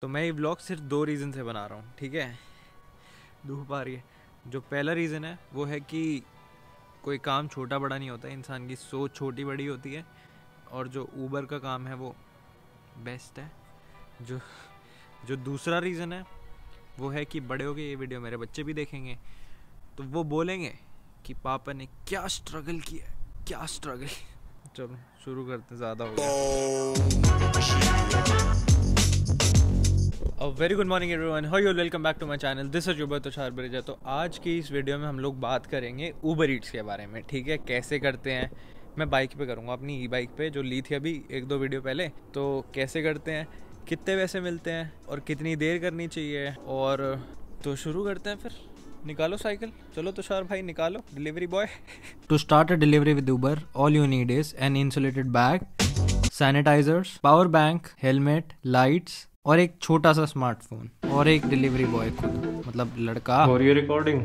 तो मैं ये व्लॉग सिर्फ 2 रीज़न से बना रहा हूँ, ठीक है। धूप आ रही है। जो पहला रीज़न है वो है कि कोई काम छोटा बड़ा नहीं होता, इंसान की सोच छोटी बड़ी होती है। और जो ऊबर का काम है वो बेस्ट है। जो दूसरा रीज़न है वो है कि बड़े हो गए ये वीडियो मेरे बच्चे भी देखेंगे तो वो बोलेंगे कि पापा ने क्या स्ट्रगल किया, क्या स्ट्रगल। चलो शुरू करते, ज़्यादा हो गया। Very good morning everyone, how you, welcome back to my channel, this is your Tushar Bareja. तो आज की इस वीडियो में हम लोग बात करेंगे ऊबर ईट्स के बारे में, ठीक है। कैसे करते हैं, मैं बाइक पे करूँगा, अपनी ई बाइक पे जो ली थी अभी 1-2 वीडियो पहले। तो कैसे करते हैं, कितने पैसे मिलते हैं और कितनी देर करनी चाहिए। और तो शुरू करते हैं, फिर निकालो साइकिल, चलो तुषार भाई निकालो, delivery boy. To start a delivery with Uber all you need is an insulated bag, sanitisers, power bank, helmet, lights और एक छोटा सा स्मार्टफोन और एक डिलीवरी बॉय खुद, मतलब लड़का। और ये रिकॉर्डिंग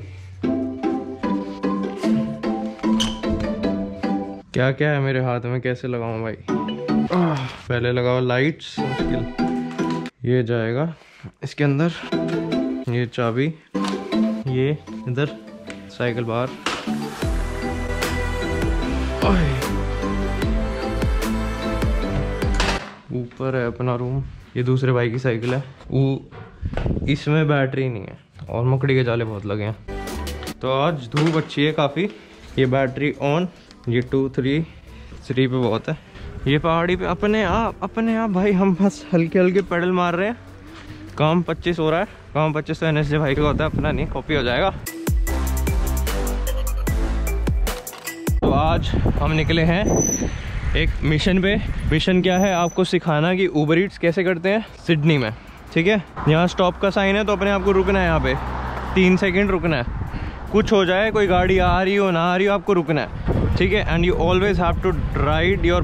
क्या क्या है मेरे हाथ में, कैसे लगाऊं भाई। पहले लगाओ लाइट्स, मुश्किल। ये जाएगा इसके अंदर, ये चाबी, ये इधर, साइकिल बाहर। ऊपर है अपना रूम, ये दूसरे भाई की साइकिल है, वो इसमें बैटरी नहीं है और मकड़ी के जाले बहुत लगे हैं। तो आज धूप अच्छी है काफ़ी। ये बैटरी ऑन, ये 2-3 पे बहुत है। ये पहाड़ी पे अपने आप भाई हम बस हल्के हल्के पेडल मार रहे हैं। काम 25 हो रहा है, काम 25 तो NSJ भाई का होता है, अपना नहीं, कॉपी हो जाएगा। तो आज हम निकले हैं एक मिशन पे। मिशन क्या है, आपको सिखाना कि ऊबर ईट्स कैसे करते हैं सिडनी में, ठीक है। यहाँ स्टॉप का साइन है तो अपने आप को रुकना है, यहाँ पे 3 सेकंड रुकना है। कुछ हो जाए, कोई गाड़ी आ रही हो ना आ रही हो, आपको रुकना है, ठीक है। And you always have to ride your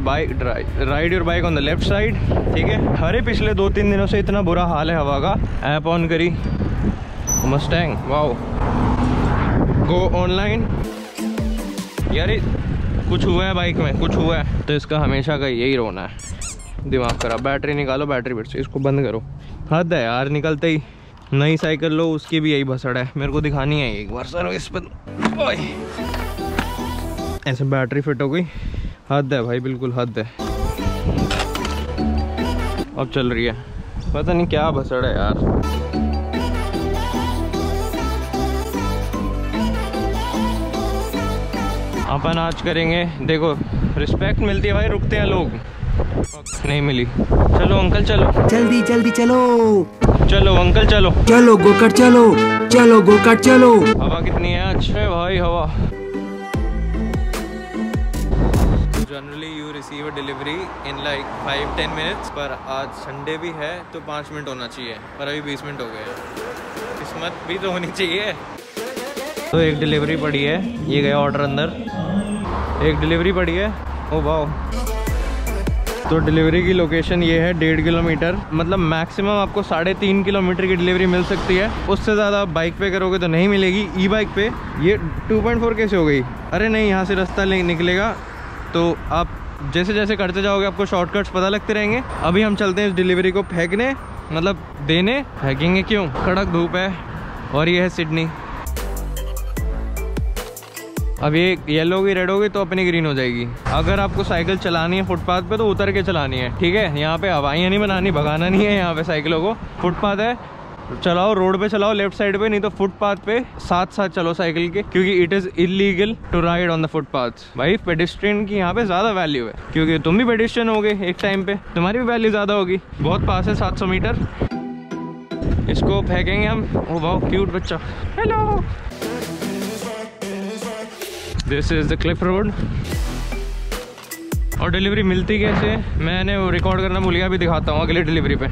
bike on the left side, ठीक है। अरे पिछले 2-3 दिनों से इतना बुरा हाल है हवा का। ऐप ऑन करी, मस्टैंग, वाओ, गो ऑनलाइन। यार कुछ हुआ है बाइक में, कुछ हुआ है तो इसका हमेशा का यही रोना है, दिमाग खराब। बैटरी निकालो, बैटरी फिर से इसको बंद करो। हद है यार, निकलते ही नई साइकिल लो, उसकी भी यही भसड़ है। मेरे को दिखानी है एक बार सर इस पर, ऐसे बैटरी फिट हो गई। हद है भाई, बिल्कुल हद है। अब चल रही है, पता नहीं क्या भसड़ है यार। अपन आज करेंगे, देखो रिस्पेक्ट मिलती है भाई, रुकते हैं लोग, नहीं मिली। चलो अंकल चलो, जल्दी जल्दी चलो, चलो अंकल चलो, चलो गोकट चलो, चलो गोकट चलो। हवा कितनी है, अच्छे भाई हवा। Generally you receive a delivery in like 5-10 minutes, पर आज संडे भी है तो 5 मिनट होना चाहिए, पर अभी 20 मिनट हो गए। किस्मत भी तो होनी चाहिए। तो एक डिलीवरी पड़ी है, ये गया ऑर्डर अंदर, एक डिलीवरी पड़ी है। ओ वाह। तो डिलीवरी की लोकेशन ये है, 1.5 किलोमीटर, मतलब मैक्सिमम आपको 3.5 किलोमीटर की डिलीवरी मिल सकती है। उससे ज़्यादा बाइक पे करोगे तो नहीं मिलेगी। ई बाइक पे ये 2.4 कैसे हो गई, अरे नहीं, यहाँ से रास्ता निकलेगा तो आप जैसे जैसे करते जाओगे आपको शॉर्टकट्स पता लगते रहेंगे। अभी हम चलते हैं इस डिलीवरी को फेंकने, मतलब देने। फेंकेंगे क्यों, कड़क धूप है और ये है सिडनी। अब ये येलो होगी, रेड होगी तो अपनी ग्रीन हो जाएगी। अगर आपको साइकिल चलानी है फुटपाथ पे तो उतर के चलानी है, ठीक है। यहाँ पे हवाइयाँ नहीं बनानी, भगाना नहीं है यहाँ पे साइकिलों को। फुटपाथ है, चलाओ रोड पे चलाओ, लेफ्ट साइड पे, नहीं तो फुटपाथ पे साथ साथ चलो साइकिल के, क्योंकि it is illegal to ride on the footpath. भाई पेडिस्ट्रियन की यहाँ पे ज़्यादा वैल्यू है, क्योंकि तुम भी पेडिस्ट्रियन हो गए एक टाइम पे, तुम्हारी भी वैल्यू ज़्यादा होगी। बहुत पास है, 700 मीटर। इसको फेंकेंगे हम। ओ वाह, क्यूट बच्चा, hello. This is the Cliff road. और डिलीवरी मिलती कैसे, मैंने वो रिकॉर्ड करना भूल गया, अभी दिखाता हूँ अगली डिलीवरी पे।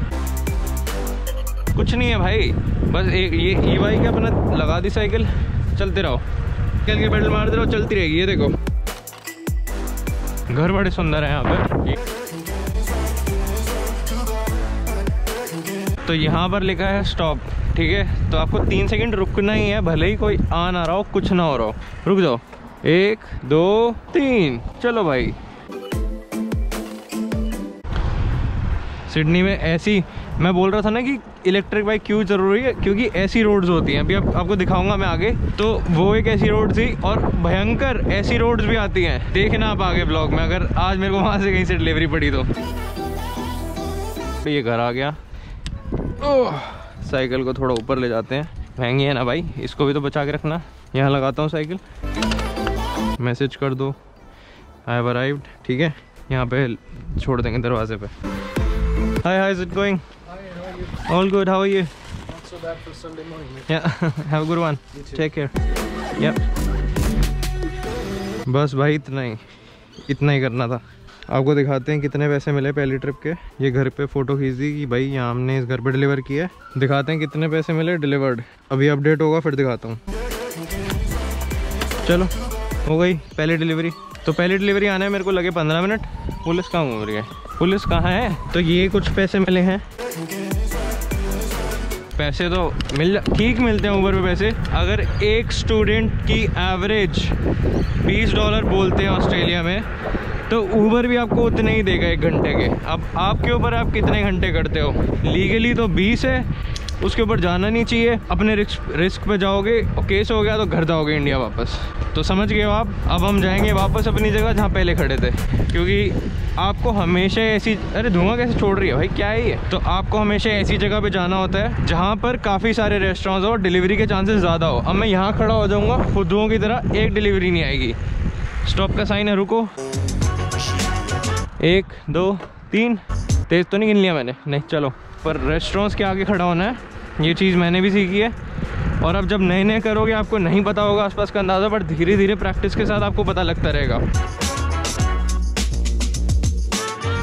कुछ नहीं है भाई, बस एक ये ई बाइक है अपना, लगा दी साइकिल, चलते रहो, चल के पेडल मारते रहो, चलती रहेगी। ये देखो घर बड़े सुंदर है यहाँ पे। तो यहाँ पर लिखा है स्टॉप, ठीक है। तो आपको 3 सेकंड रुकना ही है, भले ही कोई आ ना रहा हो, कुछ ना हो रहा हो, रुक जाओ। 1 2 3, चलो भाई। सिडनी में ऐसी मैं बोल रहा था ना कि इलेक्ट्रिक बाइक क्यों ज़रूरी है, क्योंकि ऐसी रोड्स होती हैं, अभी आपको दिखाऊंगा मैं आगे। तो वो एक ऐसी रोड थी और भयंकर ऐसी रोड्स भी आती हैं, देखना आप आगे ब्लॉग में, अगर आज मेरे को वहाँ से कहीं से डिलीवरी पड़ी तो। ये घर आ गया। साइकिल को थोड़ा ऊपर ले जाते हैं, महंगी है ना भाई, इसको भी तो बचा के रखना। यहाँ लगाता हूँ साइकिल, मैसेज कर दो आई हैव अराइव्ड, ठीक है, यहाँ पे छोड़ देंगे दरवाजे पे। Hi hi, is it going? All good, how are you? Not so bad for Sunday morning, mate. Yeah, have a good one. Take care. Yep. बस भाई इतना ही करना था। आपको दिखाते हैं कितने पैसे मिले पहली ट्रिप के। ये घर पे फ़ोटो खींच दी कि भाई यहाँ हमने इस घर पे डिलीवर किया है। दिखाते हैं कितने पैसे मिले डिलीवर्ड। अभी अपडेट होगा फिर दिखाता हूँ। चलो हो गई पहली डिलीवरी। तो पहली डिलीवरी आने में मेरे को लगे 15 मिनट। पुलिस कहाँ घूम रही है? पुलिस कहाँ है? तो ये कुछ पैसे मिले हैं। पैसे तो ठीक मिलते हैं ऊबर पे पैसे। अगर एक स्टूडेंट की एवरेज $20 बोलते हैं ऑस्ट्रेलिया में, तो ऊबर भी आपको उतने ही देगा 1 घंटे के। अब आपके ऊपर आप कितने घंटे करते हो। लीगली तो 20 है, उसके ऊपर जाना नहीं चाहिए। अपने रिस्क पे जाओगे और केस हो गया तो घर जाओगे इंडिया वापस। तो समझ गए हो आप। अब हम जाएंगे वापस अपनी जगह जहाँ पहले खड़े थे, क्योंकि आपको हमेशा ऐसी, अरे धुआं कैसे छोड़ रही है भाई, क्या है ये? तो आपको हमेशा ऐसी जगह पे जाना होता है जहाँ पर काफ़ी सारे रेस्टोरेंट्स हो और डिलीवरी के चांसेस ज़्यादा हो। अब मैं यहाँ खड़ा हो जाऊँगा फुद्दुओं की तरह, एक डिलीवरी नहीं आएगी। स्टॉप का साइन है, रुको। 1 2 3, तेज़ तो नहीं गिन लिया मैंने? नहीं, चलो। पर रेस्टोरेंट्स के आगे खड़ा होना है, ये चीज़ मैंने भी सीखी है। और अब जब नए नए करोगे आपको नहीं पता होगा आसपास का अंदाज़ा, बट धीरे धीरे प्रैक्टिस के साथ आपको पता लगता रहेगा।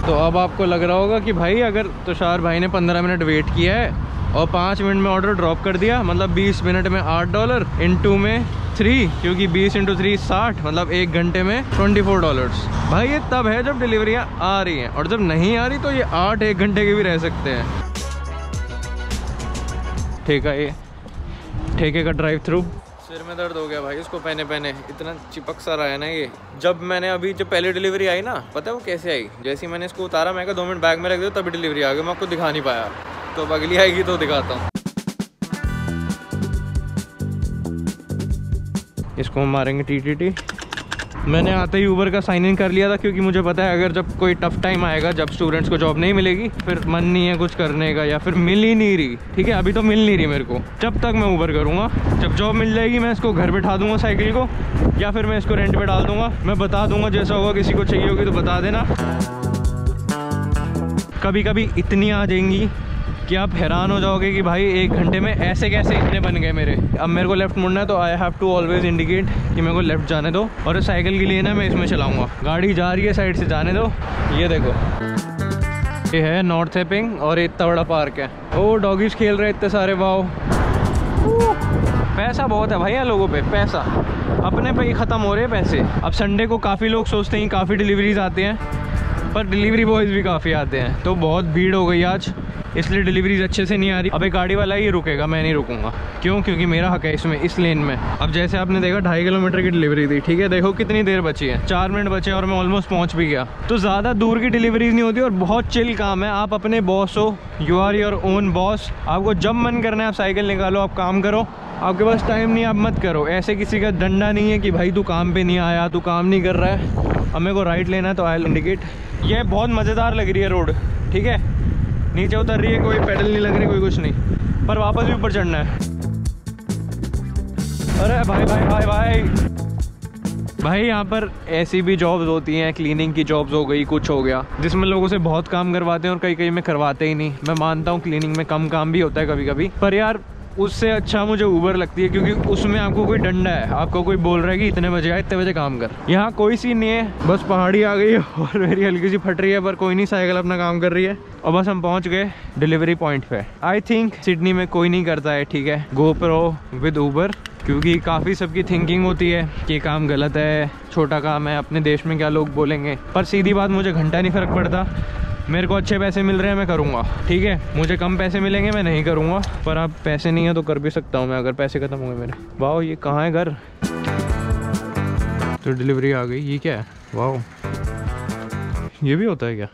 तो अब आपको लग रहा होगा कि भाई अगर तुषार भाई ने 15 मिनट वेट किया है और 5 मिनट में ऑर्डर ड्रॉप कर दिया, मतलब 20 मिनट में $8, इंटू में 3, क्योंकि 20 × 3 60, मतलब 1 घंटे में $24। भाई ये तब है जब डिलीवरियाँ आ रही हैं, और जब नहीं आ रही तो ये 8 1 घंटे के भी रह सकते हैं। ठीक है, ये ठेके का ड्राइव थ्रू। सिर में दर्द हो गया भाई इसको पहने इतना चिपक सा रहा है ना ये। जब पहले डिलीवरी आई ना, पता है वो कैसे आई? जैसे ही मैंने इसको उतारा, मैं 2 मिनट बैग में रख दिया, तभी डिलीवरी आ गई। मैं आपको दिखा नहीं पाया, तो अब अगली आएगी तो दिखाता हूँ। इसको हम मारेंगे TTT। मैंने आते ही ऊबर का साइन इन कर लिया था, क्योंकि मुझे पता है अगर जब कोई टफ टाइम आएगा, जब स्टूडेंट्स को जॉब नहीं मिलेगी, फिर मन नहीं है कुछ करने का, या फिर मिल ही नहीं रही, ठीक है, अभी तो मिल नहीं रही मेरे को, जब तक मैं ऊबर करूँगा। जब जॉब मिल जाएगी मैं इसको घर बैठा दूंगा साइकिल को, या फिर मैं इसको रेंट पे डाल दूंगा। मैं बता दूंगा जैसा होगा, किसी को चाहिए होगी तो बता देना। कभी कभी इतनी आ जाएंगी कि आप हैरान हो जाओगे कि भाई 1 घंटे में ऐसे कैसे इतने बन गए मेरे। अब मेरे को लेफ्ट मुड़ना है तो I have to always indicate कि मेरे को लेफ्ट जाने दो, और इस साइकिल के लिए ना मैं इसमें चलाऊंगा। गाड़ी जा रही है साइड से, जाने दो। ये देखो, ये है नॉर्थ एपिंग और इतना बड़ा पार्क है। ओ डॉगीज खेल रहे इतने सारे, वाओ। पैसा बहुत है भाई यहाँ लोगों पे, पैसा अपने पे ही ख़त्म हो रहे हैं पैसे। अब संडे को काफ़ी लोग सोचते हैं काफ़ी डिलीवरीज आते हैं, पर डिलीवरी बॉयज़ भी काफ़ी आते हैं, तो बहुत भीड़ हो गई आज, इसलिए डिलीवरीज अच्छे से नहीं आ रही। अब एक गाड़ी वाला ही रुकेगा, मैं नहीं रुकूंगा। क्यों? क्योंकि मेरा हक है इसमें, इस लेन में। अब जैसे आपने देखा 2.5 किलोमीटर की डिलीवरी थी, ठीक है, देखो कितनी देर बची है, 4 मिनट बचे और मैं ऑलमोस्ट पहुंच भी गया। तो ज़्यादा दूर की डिलीवरीज नहीं होती और बहुत चिल काम है। आप अपने बॉस हो, you are your own boss. आपको जब मन करना है आप साइकिल निकालो, आप काम करो। आपके पास टाइम नहीं, आप मत करो। ऐसे किसी का डंडा नहीं है कि भाई तू काम पे नहीं आया, तू काम नहीं कर रहा है। अब मेरे को राइट लेना है तो आई विल इंडिकेट। ये बहुत मज़ेदार लग रही है रोड, ठीक है, नीचे उतर रही है, कोई पेडल नहीं लग रही, कोई कुछ नहीं, पर वापस भी ऊपर चढ़ना है। अरे भाई भाई भाई भाई भाई, यहाँ पर ऐसी भी जॉब्स होती हैं, क्लीनिंग की जॉब्स हो गई, कुछ हो गया, जिसमें लोगों से बहुत काम करवाते हैं और कई कई में करवाते ही नहीं। मैं मानता हूँ क्लीनिंग में कम काम भी होता है कभी कभी, पर यार उससे अच्छा मुझे ऊबर लगती है, क्योंकि उसमें आपको कोई डंडा है, आपको कोई बोल रहा है कि इतने बजे आए, इतने बजे काम कर। यहाँ कोई सीन नहीं है, बस पहाड़ी आ गई और मेरी हल्की सी फट रही है, पर कोई नहीं, साइकिल अपना काम कर रही है। और बस हम पहुँच गए डिलीवरी पॉइंट पे। आई थिंक सिडनी में कोई नहीं करता है, ठीक है, GoPro विद ऊबर, क्योंकि काफ़ी सबकी थिंकिंग होती है कि ये काम गलत है, छोटा काम है, अपने देश में क्या लोग बोलेंगे। पर सीधी बात, मुझे घंटा नहीं फ़र्क पड़ता, मेरे को अच्छे पैसे मिल रहे हैं, मैं करूँगा, ठीक है। मुझे कम पैसे मिलेंगे, मैं नहीं करूँगा, पर अब पैसे नहीं है तो कर भी सकता हूँ मैं, अगर पैसे ख़त्म हो गए मेरे। वाह, ये कहाँ है घर? तो डिलीवरी आ गई, ये क्या है? वाह, ये भी होता है क्या?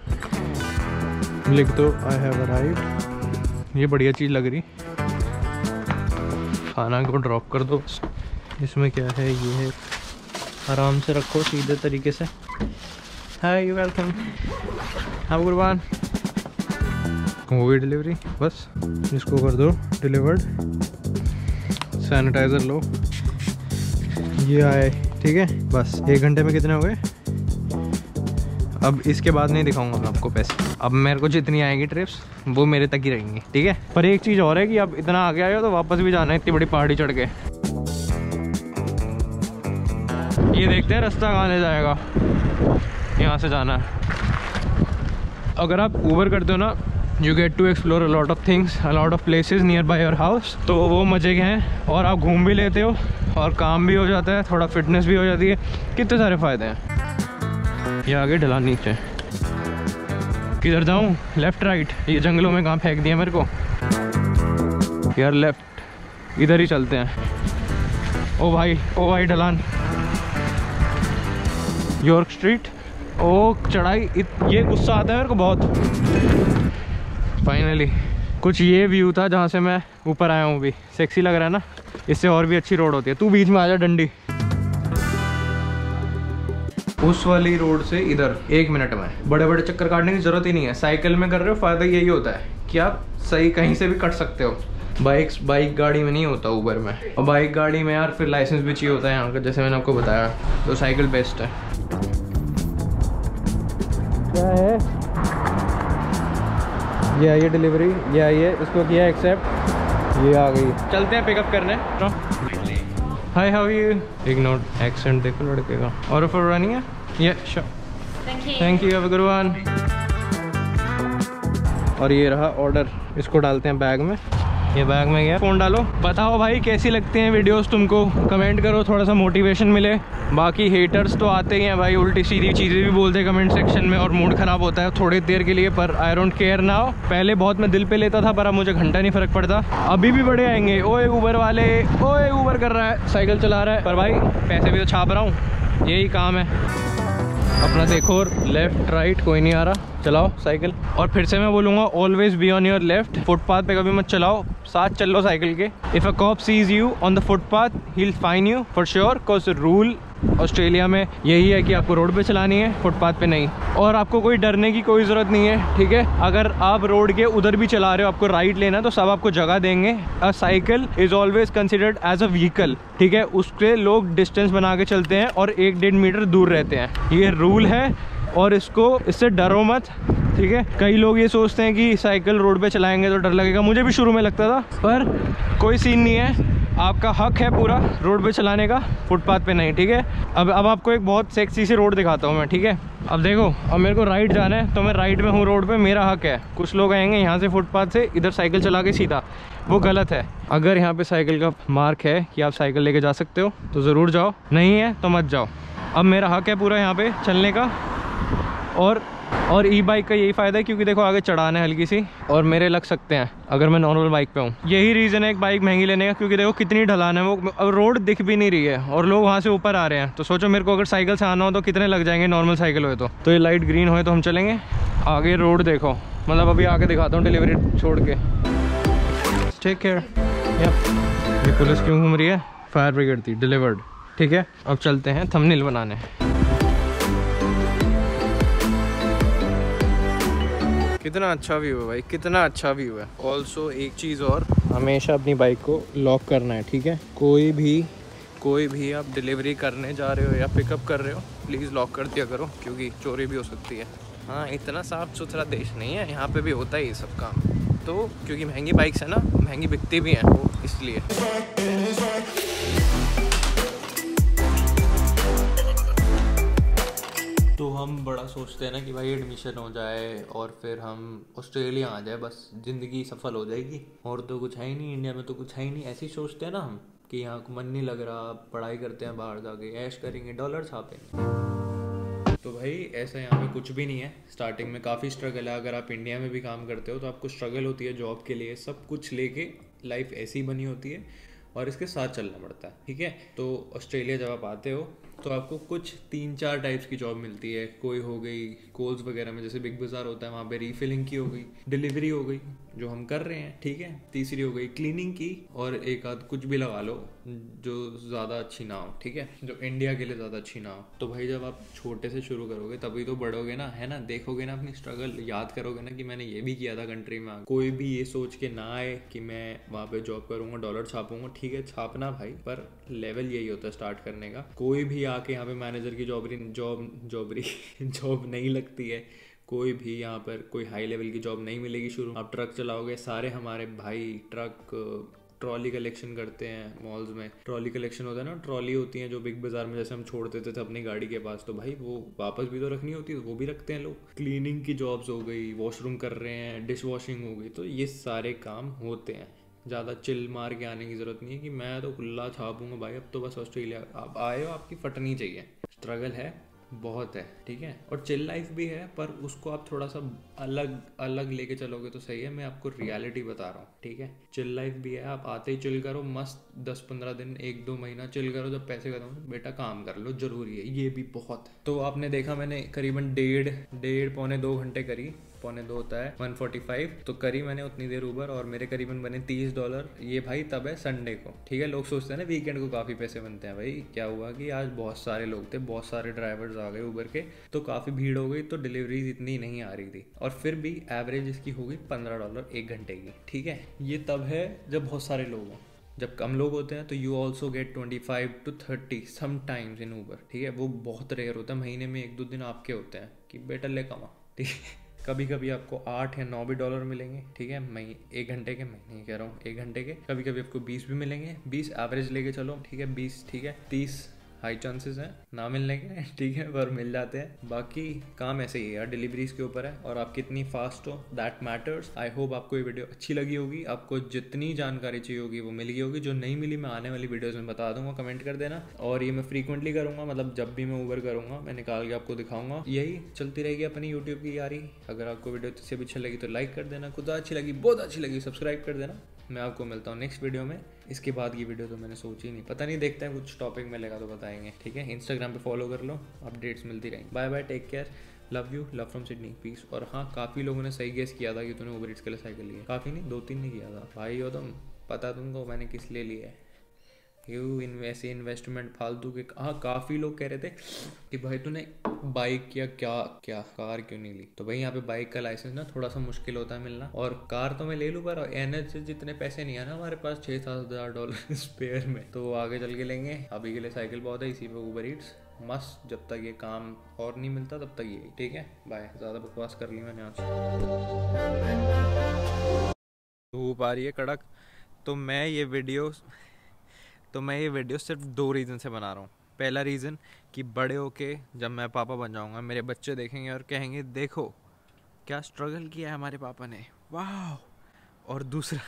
लिख दो आई हैव अराइव्ड। ये बढ़िया चीज़ लग रही। खाना को ड्रॉप कर दो। इसमें क्या है, ये है, आराम से रखो सीधे तरीके से। Hi, you welcome, have a good one. हो गई डिलीवरी, बस इसको कर दो डिलीवर्ड। सैनिटाइज़र लो, ये आए, ठीक है। बस 1 घंटे में कितने हो गए। अब इसके बाद नहीं दिखाऊंगा मैं आपको पैसे। अब मेरे को जितनी आएगी ट्रिप्स वो मेरे तक ही रहेंगी, ठीक है। पर एक चीज़ और है कि अब इतना आगे आए हो तो वापस भी जाना है इतनी बड़ी पहाड़ी चढ़ के। ये देखते हैं रास्ता कहाँ ले जाएगा। यहाँ से जाना है। अगर आप ऊबर करते हो ना, you get to explore a lot of things, a lot of places near by your house. तो वो मज़े के हैं और आप घूम भी लेते हो और काम भी हो जाता है, थोड़ा फिटनेस भी हो जाती है। कितने सारे फ़ायदे हैं। ये आगे ढलान नीचे, किधर जाऊँ, लेफ़्ट राइट, ये जंगलों में कहाँ फेंक दिया मेरे को यार। लेफ़्ट, इधर ही चलते हैं। ओ भाई ढलान, यॉर्क स्ट्रीट। ओ चढ़ाई, ये गुस्सा आता है मेरे को बहुत। फाइनली कुछ ये व्यू था जहाँ से मैं ऊपर आया हूँ। भी सेक्सी लग रहा है ना, इससे और भी अच्छी रोड होती है। तू बीच में आ जा डंडी। उस वाली रोड से इधर 1 मिनट में। बड़े बड़े चक्कर काटने की जरूरत ही नहीं है। साइकिल में कर रहे हो, फायदा यही होता है कि आप सही कहीं से भी कट सकते हो। बाइक गाड़ी में नहीं होता ऊबर में। और बाइक गाड़ी में यार फिर लाइसेंस भी चाहिए होता है यहाँ का, जैसे मैंने आपको बताया। तो साइकिल बेस्ट है। क्या है ये आई है डिलीवरी, ये आई है, इसको किया एक्सेप्ट, ये आ गई। चलते हैं पिकअप करने। हाय, हाउ यू। इग्नोर एक्सेंट देखो लड़के का। और फॉर रनिंग है ये, thank you, have a good one. और ये रहा ऑर्डर, इसको डालते हैं बैग में। ये बैग में गया, फ़ोन डालो। बताओ भाई कैसी लगती हैं वीडियोस तुमको, कमेंट करो, थोड़ा सा मोटिवेशन मिले। बाकी हेटर्स तो आते ही हैं भाई, उल्टी सीधी चीज़ें भी बोलते हैं कमेंट सेक्शन में और मूड ख़राब होता है थोड़ी देर के लिए। पर आई डोंट केयर नाउ। पहले बहुत मैं दिल पे लेता था, पर अब मुझे घंटा नहीं फ़र्क पड़ता। अभी भी बड़े आएंगे, ओए ऊबर वाले, ओए ऊबर कर रहा है, साइकिल चला रहा है। पर भाई पैसे भी तो छाप रहा हूँ, यही काम है अपना। देखो लेफ्ट राइट कोई नहीं आ रहा, चलाओ साइकिल। और फिर से मैं बोलूँगा, always be on your left. Footpath पे कभी मत चलाओ, साथ चल लो साइकिल के। If a cop sees you on the footpath, he will fine you for sure, because rule Australia में यही है कि आपको रोड पे चलानी है, फुटपाथ पे नहीं। और आपको कोई डरने की कोई ज़रूरत नहीं है, ठीक है। अगर आप रोड के उधर भी चला रहे हो, आपको राइट लेना है, तो सब आपको जगह देंगे। A cycle is always considered as a vehicle, ठीक है। उसके लोग डिस्टेंस बना के चलते हैं और 1-1.5 मीटर दूर रहते हैं। ये रूल है और इससे डरो मत, ठीक है। कई लोग ये सोचते हैं कि साइकिल रोड पे चलाएंगे तो डर लगेगा। मुझे भी शुरू में लगता था, पर कोई सीन नहीं है। आपका हक है पूरा रोड पे चलाने का, फुटपाथ पे नहीं, ठीक है। अब आपको एक बहुत सेक्सी सी रोड दिखाता हूँ मैं, ठीक है। अब देखो, अब मेरे को राइट जाना है तो मैं राइट में हूँ रोड पे, मेरा हक है। कुछ लोग आएंगे यहाँ से फुटपाथ से इधर साइकिल चला के सीधा, वो गलत है। अगर यहाँ पे साइकिल का मार्क है कि आप साइकिल लेके जा सकते हो तो ज़रूर जाओ, नहीं है तो मत जाओ। अब मेरा हक है पूरा यहाँ पे चलने का। और ई बाइक का यही फ़ायदा है क्योंकि देखो आगे चढ़ान है हल्की सी, और मेरे लग सकते हैं अगर मैं नॉर्मल बाइक पे हूँ। यही रीज़न है एक बाइक महंगी लेने का, क्योंकि देखो कितनी ढलान है, वो अब रोड दिख भी नहीं रही है और लोग वहाँ से ऊपर आ रहे हैं। तो सोचो मेरे को अगर साइकिल से आना हो तो कितने लग जाएंगे नॉर्मल साइकिल हो तो ये लाइट ग्रीन हो तो हम चलेंगे। आगे रोड देखो, मतलब अभी आगे दिखाता हूँ डिलीवरी छोड़ के। Take care. ये पुलिस क्यों घूम रही है, फायर ब्रिगेड थी, डिलीवर्ड, ठीक है। अब चलते हैं थंबनेल बनाने। कितना अच्छा व्यू है भाई, कितना अच्छा व्यू है। ऑल्सो एक चीज़ और, हमेशा अपनी बाइक को लॉक करना है, ठीक है। कोई भी आप डिलीवरी करने जा रहे हो या पिकअप कर रहे हो, प्लीज़ लॉक कर दिया करो, क्योंकि चोरी भी हो सकती है। हाँ, इतना साफ़ सुथरा देश नहीं है, यहाँ पे भी होता है ये सब काम। तो क्योंकि महंगी बाइक्स है ना, महंगी बिकती भी हैं, वो इसलिए। तो हम बड़ा सोचते हैं ना कि भाई एडमिशन हो जाए और फिर हम ऑस्ट्रेलिया आ जाए, बस ज़िंदगी सफल हो जाएगी। और तो कुछ है ही नहीं, इंडिया में तो कुछ है ही नहीं। ऐसे ही सोचते हैं ना हम कि यहाँ को मन नहीं लग रहा, पढ़ाई करते हैं बाहर जाके, ऐश करेंगे, डॉलर छापेंगे। तो भाई ऐसा यहाँ पे कुछ भी नहीं है। स्टार्टिंग में काफ़ी स्ट्रगल है। अगर आप इंडिया में भी काम करते हो तो आपको स्ट्रगल होती है जॉब के लिए, सब कुछ लेके लाइफ ऐसी बनी होती है और इसके साथ चलना पड़ता है, ठीक है। तो ऑस्ट्रेलिया जब आप आते हो तो आपको कुछ 3-4 टाइप्स की जॉब मिलती है। कोई हो गई कोल्स वगैरह में, जैसे बिग बाजार होता है वहाँ पे रीफिलिंग की हो गई, डिलीवरी हो गई जो हम कर रहे हैं, ठीक है। तीसरी हो गई क्लीनिंग की, और एक आध कुछ भी लगा लो जो ज़्यादा अच्छी ना हो, ठीक है, जो इंडिया के लिए ज़्यादा अच्छी ना हो। तो भाई जब आप छोटे से शुरू करोगे तभी तो बढ़ोगे ना, है ना। देखोगे ना अपनी स्ट्रगल, याद करोगे ना कि मैंने ये भी किया था कंट्री में। कोई भी ये सोच के ना आए कि मैं वहाँ पे जॉब करूँगा, डॉलर छापूंगा, ठीक है छापना भाई, पर लेवल यही होता है स्टार्ट करने का। कोई भी आके यहाँ पे मैनेजर की जॉब नहीं लगती है। कोई भी यहाँ पर कोई हाई लेवल की जॉब नहीं मिलेगी शुरू। आप ट्रक चलाओगे, सारे हमारे भाई ट्रक ट्रॉली कलेक्शन करते हैं मॉल्स में। ट्रॉली कलेक्शन होता है ना, ट्रॉली होती है जो बिग बाजार में जैसे हम छोड़ देते थे अपनी गाड़ी के पास, तो भाई वो वापस भी तो रखनी होती है, वो भी रखते हैं लोग। क्लीनिंग की जॉब्स हो गई, वॉशरूम कर रहे हैं, डिश वॉशिंग हो गई, तो ये सारे काम होते हैं। ज़्यादा चिल मार के आने की ज़रूरत नहीं है कि मैं तो खुला छापूंगा भाई, अब तो बस ऑस्ट्रेलिया आप आए हो, आपकी फटनी चाहिए। स्ट्रगल है, बहुत है, ठीक है, और चिल लाइफ भी है, पर उसको आप थोड़ा सा अलग अलग लेके चलोगे तो सही है। मैं आपको रियलिटी बता रहा हूँ, ठीक है। चिल लाइफ भी है, आप आते ही चिल करो, मस्त 10-15 दिन 1-2 महीना चिल करो, जब पैसे खत्म हो बेटा काम कर लो, जरूरी है, ये भी बहुत है। तो आपने देखा मैंने करीबन डेढ़ पौने 2 घंटे करी, पौने 2 होता है 145, तो करी मैंने उतनी देर ऊबर, और मेरे करीबन बने $30। ये भाई तब है संडे को, ठीक है। लोग सोचते हैं ना वीकेंड को काफ़ी पैसे बनते हैं, भाई क्या हुआ कि आज बहुत सारे लोग थे, बहुत सारे ड्राइवर्स आ गए ऊबर के, तो काफ़ी भीड़ हो गई, तो डिलीवरीज इतनी नहीं आ रही थी, और फिर भी एवरेज इसकी हो गई $15 1 घंटे की, ठीक है। ये तब है जब बहुत सारे लोग हों। जब कम लोग होते हैं तो you also get 25 to 30 sometimes in Uber, ठीक है। वो बहुत रेयर होता है, महीने में 1-2 दिन आपके होते हैं कि बेटा ले कमा, ठीक है। कभी कभी आपको 8 या 9 भी डॉलर मिलेंगे, ठीक है, मैं 1 घंटे के, मैं नहीं कह रहा हूँ 1 घंटे के। कभी कभी आपको 20 भी मिलेंगे, 20 एवरेज लेके चलो, ठीक है, 20, ठीक है। 30 हाई चांसेस हैं ना मिलने के, ठीक है, पर मिल जाते हैं। बाकी काम ऐसे ही है यार, डिलीवरीज के ऊपर है, और आप कितनी फास्ट हो दैट मैटर्स। आई होप आपको ये वीडियो अच्छी लगी होगी, आपको जितनी जानकारी चाहिए होगी वो मिल गई होगी। जो नहीं मिली मैं आने वाली वीडियोस में बता दूंगा, कमेंट कर देना। और ये मैं फ्रीक्वेंटली करूंगा, मतलब जब भी मैं ऊबर करूंगा मैं निकाल के आपको दिखाऊंगा। यही चलती रहेगी अपनी यूट्यूब की यारी। अगर आपको वीडियो से भी अच्छी लगी तो लाइक कर देना, खुद अच्छी लगी, बहुत अच्छी लगी, सब्सक्राइब कर देना। मैं आपको मिलता हूँ नेक्स्ट वीडियो में। इसके बाद की वीडियो तो मैंने सोची नहीं, पता नहीं, देखते हैं कुछ टॉपिक मिलेगा तो बताएंगे, ठीक है। इंस्टाग्राम पे फॉलो कर लो, अपडेट्स मिलती रहेंगी। Bye bye, take care, love you, love from Sydney, peace. और हाँ, काफ़ी लोगों ने सही गेस किया था कि तूने उबर ईट्स के लिए साइकिल ली है। काफ़ी नहीं, 2-3 ने किया था। भाई हो तुम, पता तुमको मैंने किस लिए लिया है। ऐसे इन्वेस्टमेंट फालतू के। हाँ, काफ़ी लोग कह रहे थे कि भाई तूने बाइक या क्या कार क्यों नहीं ली। तो भाई यहाँ पे बाइक का लाइसेंस ना थोड़ा सा मुश्किल होता है मिलना, और कार तो मैं ले लूँ, पर NH से जितने पैसे नहीं है ना हमारे पास, $6-7 स्पेयर में, तो वो आगे चल के लेंगे। अभी के लिए साइकिल बहुत है, इसी पे उबर ईट्स मस्त, जब तक ये काम और नहीं मिलता तब तक ये, ठीक है। बाय, ज़्यादा बकवास कर ली मैंने आज। धूप आ रही है कड़क, तो मैं ये वीडियो सिर्फ 2 रीज़न से बना रहा हूँ। पहला रीज़न कि बड़े होके जब मैं पापा बन जाऊँगा, मेरे बच्चे देखेंगे और कहेंगे देखो क्या स्ट्रगल किया है हमारे पापा ने, वाह। और दूसरा